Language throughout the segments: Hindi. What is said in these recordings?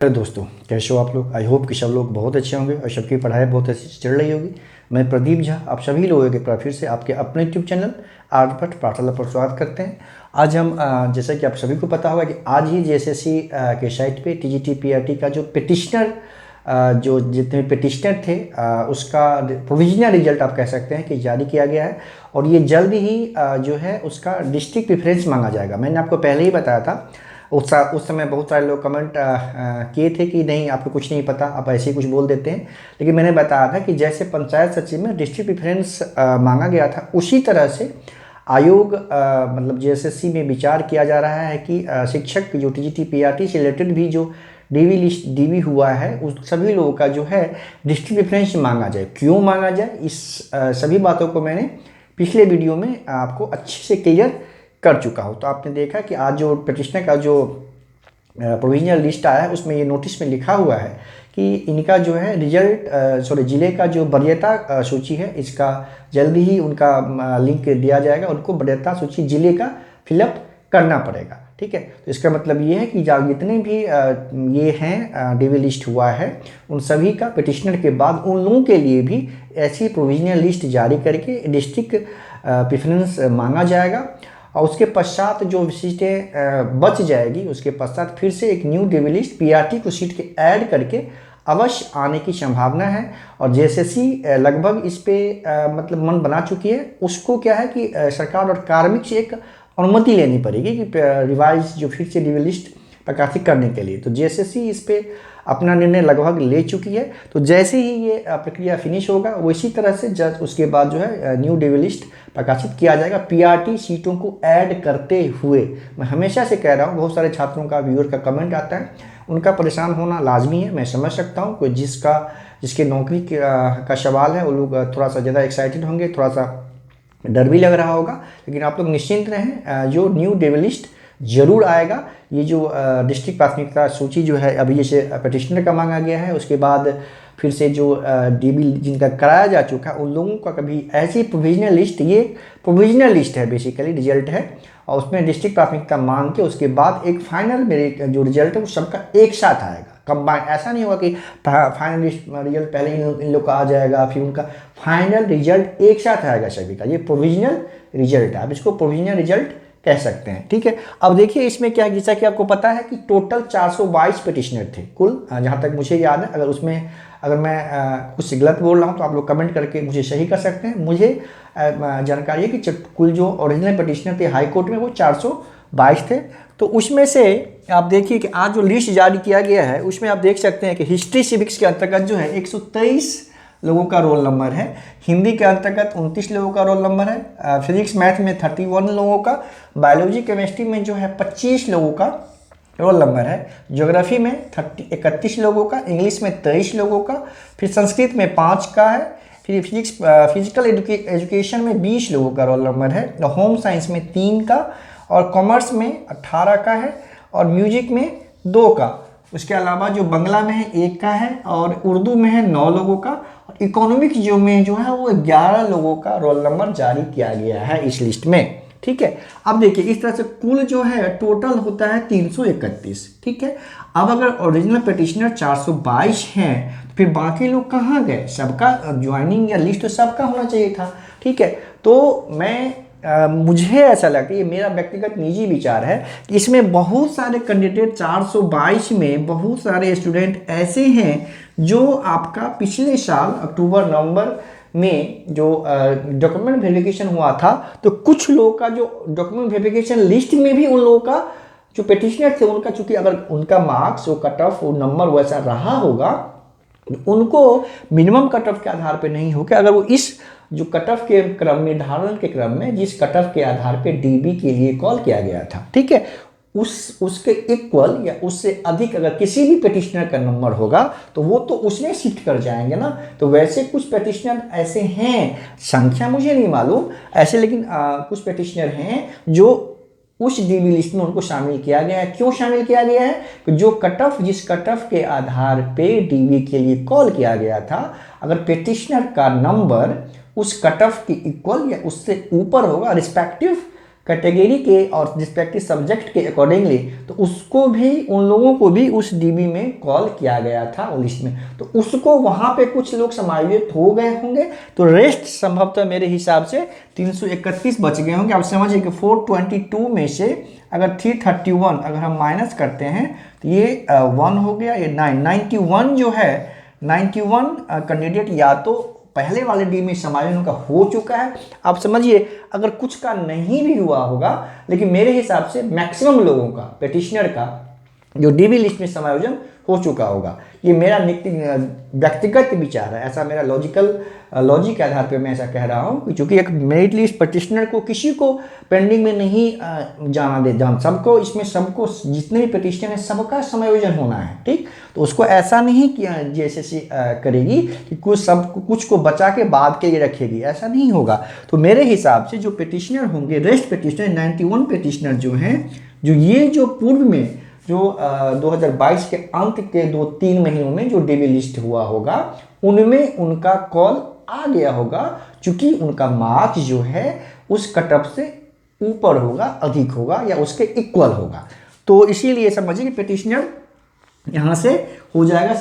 अरे दोस्तों, कैसे हो आप लोग। आई होप कि सब लोग बहुत अच्छे होंगे और सबकी पढ़ाई बहुत अच्छी चल रही होगी। मैं प्रदीप झा आप सभी लोगों के एक बार फिर से आपके अपने यूट्यूब चैनल आर्यभट्ट पाठशाला पर स्वागत करते हैं। आज हम जैसा कि आप सभी को पता होगा कि आज ही जेएसएससी के साइट पे टीजीटी पीआरटी का जो पिटिशनर जो जितने पिटिशनर थे उसका प्रोविजनल रिजल्ट आप कह सकते हैं कि जारी किया गया है। और ये जल्द ही जो है उसका डिस्ट्रिक्ट प्रेफरेंस मांगा जाएगा। मैंने आपको पहले ही बताया था। उस समय बहुत सारे लोग कमेंट किए थे कि नहीं आपको कुछ नहीं पता, आप ऐसे ही कुछ बोल देते हैं। लेकिन मैंने बताया था कि जैसे पंचायत सचिव में डिस्ट्रिक्ट प्रेफरेंस मांगा गया था, उसी तरह से आयोग मतलब जेएसएससी में विचार किया जा रहा है कि शिक्षक जो टीजीटी पीआरटी से रिलेटेड भी जो डीवी हुआ है उस सभी लोगों का जो है डिस्ट्रिक्ट प्रेफरेंस मांगा जाए। क्यों मांगा जाए, इस सभी बातों को मैंने पिछले वीडियो में आपको अच्छे से क्लियर कर चुका हूँ। तो आपने देखा कि आज जो पिटिशनर का जो प्रोविजनल लिस्ट आया है उसमें ये नोटिस में लिखा हुआ है कि इनका जो है रिजल्ट जिले का जो वरीयता सूची है इसका जल्दी ही उनका लिंक दिया जाएगा। उनको वरीयता सूची जिले का फिलअप करना पड़ेगा। ठीक है, तो इसका मतलब ये है कि जितने भी ये हैं डीवी लिस्ट हुआ है उन सभी का पिटिशनर के बाद उन लोगों के लिए भी ऐसी प्रोविजनल लिस्ट जारी करके डिस्ट्रिक्ट प्रेफरेंस मांगा जाएगा। और उसके पश्चात जो सीटें बच जाएगी उसके पश्चात फिर से एक न्यू डीवी लिस्ट पीआरटी को सीट के ऐड करके अवश्य आने की संभावना है। और जेएसएससी लगभग इस पे मतलब मन बना चुकी है। उसको क्या है कि सरकार और कार्मिक से एक अनुमति लेनी पड़ेगी कि रिवाइज जो फिर से डीवी लिस्ट प्रकाशित करने के लिए। तो जेएसएससी इस पे अपना निर्णय लगभग ले चुकी है। तो जैसे ही ये प्रक्रिया फिनिश होगा इसी तरह से उसके बाद जो है न्यू डीवी लिस्ट प्रकाशित किया जाएगा पीआरटी सीटों को ऐड करते हुए। मैं हमेशा से कह रहा हूँ, बहुत सारे छात्रों का व्यूअर का कमेंट आता है, उनका परेशान होना लाजमी है, मैं समझ सकता हूँ। कोई जिसके नौकरी का सवाल है वो लोग थोड़ा सा ज़्यादा एक्साइटेड होंगे, थोड़ा सा डर भी लग रहा होगा। लेकिन आप लोग निश्चिंत रहें, जो न्यू डीवी लिस्ट जरूर आएगा। ये जो डिस्ट्रिक्ट प्राथमिकता सूची जो है अभी जैसे पिटिशनर का मांगा गया है, उसके बाद फिर से जो डीबी जिनका कराया जा चुका है उन लोगों का कभी ऐसी प्रोविजनल लिस्ट, ये प्रोविजनल लिस्ट है बेसिकली, रिजल्ट है। और उसमें डिस्ट्रिक्ट प्राथमिकता मांग के उसके बाद एक फाइनल मेरिट जो रिजल्ट है वो सबका एक साथ आएगा, कंबाइन। ऐसा नहीं होगा कि फाइनल रिजल्ट पहले इन लोग का आ जाएगा फिर उनका फाइनल रिजल्ट एक साथ आएगा सभी का। ये प्रोविजनल रिजल्ट है, आप इसको प्रोविजनल रिजल्ट कह सकते हैं। ठीक है, अब देखिए इसमें क्या है, जैसा कि आपको पता है कि टोटल 422 पिटिशनर थे कुल, जहाँ तक मुझे याद है। अगर मैं कुछ गलत बोल रहा हूँ तो आप लोग कमेंट करके मुझे सही कर सकते हैं। मुझे जानकारी है कि कुल जो ओरिजिनल पिटिशनर थे हाई कोर्ट में वो 422 थे। तो उसमें से आप देखिए कि आज जो लिस्ट जारी किया गया है उसमें आप देख सकते हैं कि हिस्ट्री सिविक्स के अंतर्गत जो है 123 लोगों का रोल नंबर है, हिंदी के अंतर्गत 29 लोगों का रोल नंबर है, फिजिक्स मैथ में 31 लोगों का, बायोलॉजी केमिस्ट्री में जो है 25 लोगों का रोल नंबर है, ज्योग्राफी में 31 लोगों का, इंग्लिश में 23 लोगों का, फिर संस्कृत में 5 का है, फिर फिजिकल एजुकेशन में 20 लोगों का रोल नंबर है, होम साइंस में 3 का, और कॉमर्स में 18 का है, और म्यूजिक में 2 का। उसके अलावा जो बंगला में है 1 का है, और उर्दू में है 9 लोगों का, इकोनॉमिक्स में जो है वो 11 लोगों का रोल नंबर जारी किया गया है इस लिस्ट में। ठीक है, अब देखिए इस तरह से कुल जो है टोटल होता है 331। ठीक है, अब अगर ओरिजिनल पिटिशनर 422 हैं तो फिर बाकी लोग कहाँ गए? सबका ज्वाइनिंग या लिस्ट तो सबका होना चाहिए था। ठीक है, तो मुझे ऐसा लगता है, ये मेरा व्यक्तिगत निजी विचार है कि इसमें बहुत सारे कैंडिडेट 422 में बहुत सारे स्टूडेंट ऐसे हैं जो आपका पिछले साल अक्टूबर नवंबर में जो डॉक्यूमेंट वेरिफिकेशन हुआ था, तो कुछ लोगों का जो डॉक्यूमेंट वेरिफिकेशन लिस्ट में भी उन लोगों का जो पिटिशनर थे उनका, चूंकि अगर उनका मार्क्स वो कट ऑफ वो नंबर वैसा रहा होगा उनको मिनिमम कट ऑफ के आधार पे नहीं होगा। अगर वो इस जो कट ऑफ के क्रम निर्धारण के क्रम में जिस कट ऑफ के आधार पे डीबी के लिए कॉल किया गया था, ठीक है, उसके इक्वल या उससे अधिक अगर किसी भी पिटिशनर का नंबर होगा तो वो तो उसमें शिफ्ट कर जाएंगे ना। तो वैसे कुछ पिटिशनर ऐसे हैं, संख्या मुझे नहीं मालूम ऐसे, लेकिन कुछ पिटिशनर हैं जो उस डीबी लिस्ट में उनको शामिल किया गया है। क्यों शामिल किया गया है? जो कट ऑफ जिस कट ऑफ के आधार पे डीबी के लिए कॉल किया गया था, अगर पिटिशनर का नंबर उस कट ऑफ के इक्वल या उससे ऊपर होगा, रिस्पेक्टिव कैटेगरी के और रिस्पेक्टिव सब्जेक्ट के अकॉर्डिंगली, तो उसको भी, उन लोगों को भी उस डीबी में कॉल किया गया था उस लिस्ट में, तो उसको वहाँ पे कुछ लोग समायोजित हो गए होंगे, तो रेस्ट संभवतः मेरे हिसाब से 331 बच गए होंगे। आप समझिए कि 422 में से अगर 331 अगर हम माइनस करते हैं तो ये 1 हो गया, ये 91 जो है, 91 कैंडिडेट या तो पहले वाले डी में समायोजन उनका हो चुका है। आप समझिए अगर कुछ का नहीं भी हुआ होगा, लेकिन मेरे हिसाब से मैक्सिमम लोगों का, पेटिशनर का जो डीबी लिस्ट में समायोजन हो चुका होगा। ये मेरा व्यक्तिगत विचार है, ऐसा मेरा लॉजिक के आधार पे मैं ऐसा कह रहा हूँ, क्योंकि एक मेरिट लिस्ट पेटिशनर को किसी को पेंडिंग में नहीं जाना सबको, इसमें सबको, जितने भी पेटिशनर हैं सबका समायोजन होना है, ठीक। तो उसको ऐसा नहीं किया जेएसएससी करेगी कि कुछ को बचा के बाद के लिए रखेगी, ऐसा नहीं होगा। तो मेरे हिसाब से जो पेटिशनर होंगे, रेस्ट पेटिशनर 91 पेटिशनर जो हैं, जो ये जो पूर्व में जो 2022 के अंत के 2-3 महीनों में जो डीबी लिस्ट हुआ होगा, उनमें उनका कॉल आ गया होगा, क्योंकि उनका मार्क्स जो है उस कट ऑफ से ऊपर होगा, अधिक होगा या उसके इक्वल होगा। तो इसीलिए समझिए कि पेटिशनर यहाँ से हो जाएगा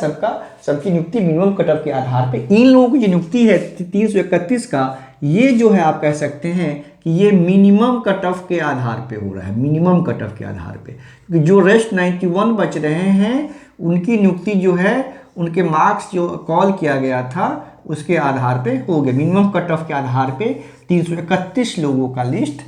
सबकी नियुक्ति मिनिमम कट ऑफ के आधार पे। इन लोगों की जो नियुक्ति है 331 का, ये जो है आप कह सकते हैं कि ये मिनिमम कट ऑफ के आधार पे हो रहा है, मिनिमम कट ऑफ के आधार पे, क्योंकि जो रेस्ट 91 बच रहे हैं उनकी नियुक्ति जो है, उनके मार्क्स जो कॉल किया गया था उसके आधार पे हो गया। मिनिमम कट ऑफ के आधार पे 331 लोगों का लिस्ट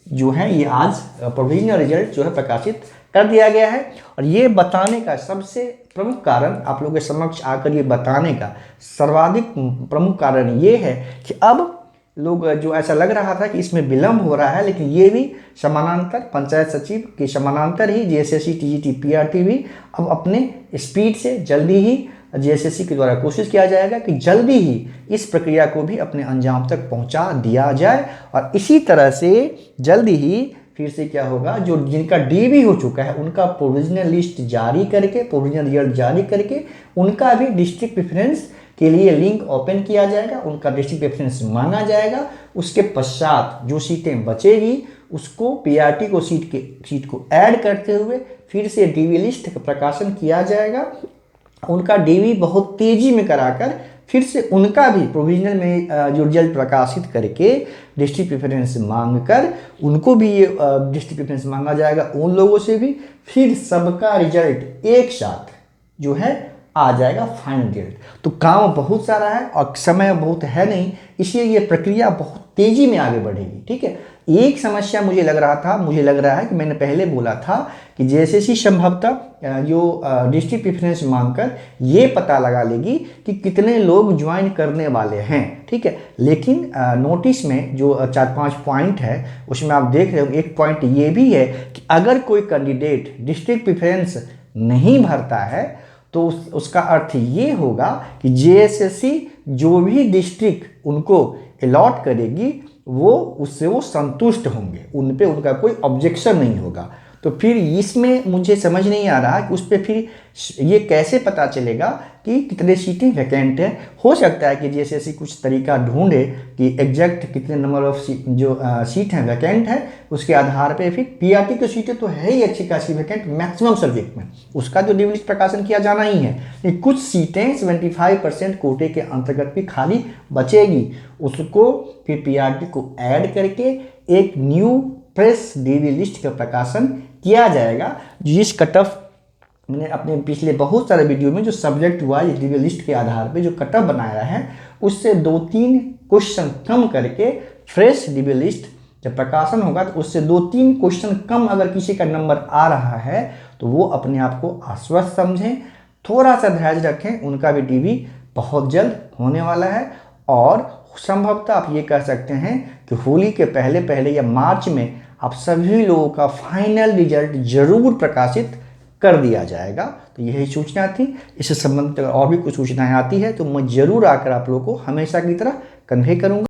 जो है ये आज प्रोविजनल रिजल्ट जो है प्रकाशित कर दिया गया है। और ये बताने का सबसे प्रमुख कारण, आप लोगों के समक्ष आकर ये बताने का सर्वाधिक प्रमुख कारण ये है कि अब लोग जो ऐसा लग रहा था कि इसमें विलंब हो रहा है, लेकिन ये भी समानांतर, पंचायत सचिव के समानांतर ही जेएसएससी, टीजीटी, पीआरटी भी अब अपने स्पीड से जल्दी ही जेएसएससी के द्वारा कोशिश किया जाएगा कि जल्दी ही इस प्रक्रिया को भी अपने अंजाम तक पहुंचा दिया जाए। और इसी तरह से जल्दी ही फिर से क्या होगा, जो जिनका डीबी हो चुका है उनका प्रोविजनल लिस्ट जारी करके, प्रोविजनल रिजल्ट जारी करके उनका भी डिस्ट्रिक्ट प्रेफरेंस के लिए लिंक ओपन किया जाएगा, उनका डिस्ट्रिक्ट प्रेफरेंस मांगा जाएगा। उसके पश्चात जो सीटें बचेगी उसको पीआरटी को सीट को ऐड करते हुए फिर से डीबी लिस्ट का प्रकाशन किया जाएगा। उनका डीबी बहुत तेजी में कराकर फिर से उनका भी प्रोविजनल में जो रिजल्ट प्रकाशित करके डिस्ट्रिक्ट प्रेफरेंस मांग कर उनको भी ये डिस्ट्रिक्ट प्रेफरेंस मांगा जाएगा उन लोगों से भी, फिर सबका रिजल्ट एक साथ जो है आ जाएगा फाइनल रिजल्ट। तो काम बहुत सारा है और समय बहुत है नहीं, इसलिए ये प्रक्रिया बहुत तेजी में आगे बढ़ेगी, ठीक है। एक समस्या मुझे लग रहा है कि मैंने पहले बोला था कि जेएसएससी संभवतः जो डिस्ट्रिक्ट प्रेफरेंस मांगकर ये पता लगा लेगी कि कितने लोग ज्वाइन करने वाले हैं, ठीक है। लेकिन नोटिस में जो 4-5 पॉइंट है उसमें आप देख रहे हो, एक पॉइंट ये भी है कि अगर कोई कैंडिडेट डिस्ट्रिक्ट प्रेफरेंस नहीं भरता है तो उसका अर्थ ये होगा कि जेएसएससी जो भी डिस्ट्रिक्ट उनको अलॉट करेगी उससे वो संतुष्ट होंगे, उन पे उनका कोई ऑब्जेक्शन नहीं होगा। तो फिर इसमें मुझे समझ नहीं आ रहा कि उस पर फिर ये कैसे पता चलेगा कि कितने सीटें वैकेंट हैं। हो सकता है कि जैसे कुछ तरीका ढूंढे कि एग्जैक्ट कितने नंबर ऑफ सीट हैं वैकेंट है, उसके आधार पे फिर पीआरटी की सीटें तो है ही अच्छी खासी वैकेंट मैक्सिमम सब्जेक्ट में, उसका जो डिविजन प्रकाशन किया जाना ही है। लेकिन कुछ सीटें 75% कोटे के अंतर्गत भी खाली बचेगी, उसको फिर पीआरटी को ऐड करके एक न्यू फ्रेश डीबी लिस्ट का प्रकाशन किया जाएगा। जिस कट ऑफ मैंने अपने पिछले बहुत सारे वीडियो में जो सब्जेक्ट वाइज डीबी लिस्ट के आधार पे जो कट ऑफ बनाया है उससे 2-3 क्वेश्चन कम करके फ्रेश डीबी लिस्ट जब प्रकाशन होगा तो उससे 2-3 क्वेश्चन कम अगर किसी का नंबर आ रहा है तो वो अपने आप को आश्वस्त समझें, थोड़ा सा धैर्य रखें, उनका भी डीबी बहुत जल्द होने वाला है। और संभवतः आप ये कह सकते हैं कि होली के पहले पहले या मार्च में आप सभी लोगों का फाइनल रिजल्ट जरूर प्रकाशित कर दिया जाएगा। तो यही सूचना थी। इससे संबंधित अगर और भी कुछ सूचनाएं आती है तो मैं जरूर आकर आप लोगों को हमेशा की तरह कन्वे करूंगा।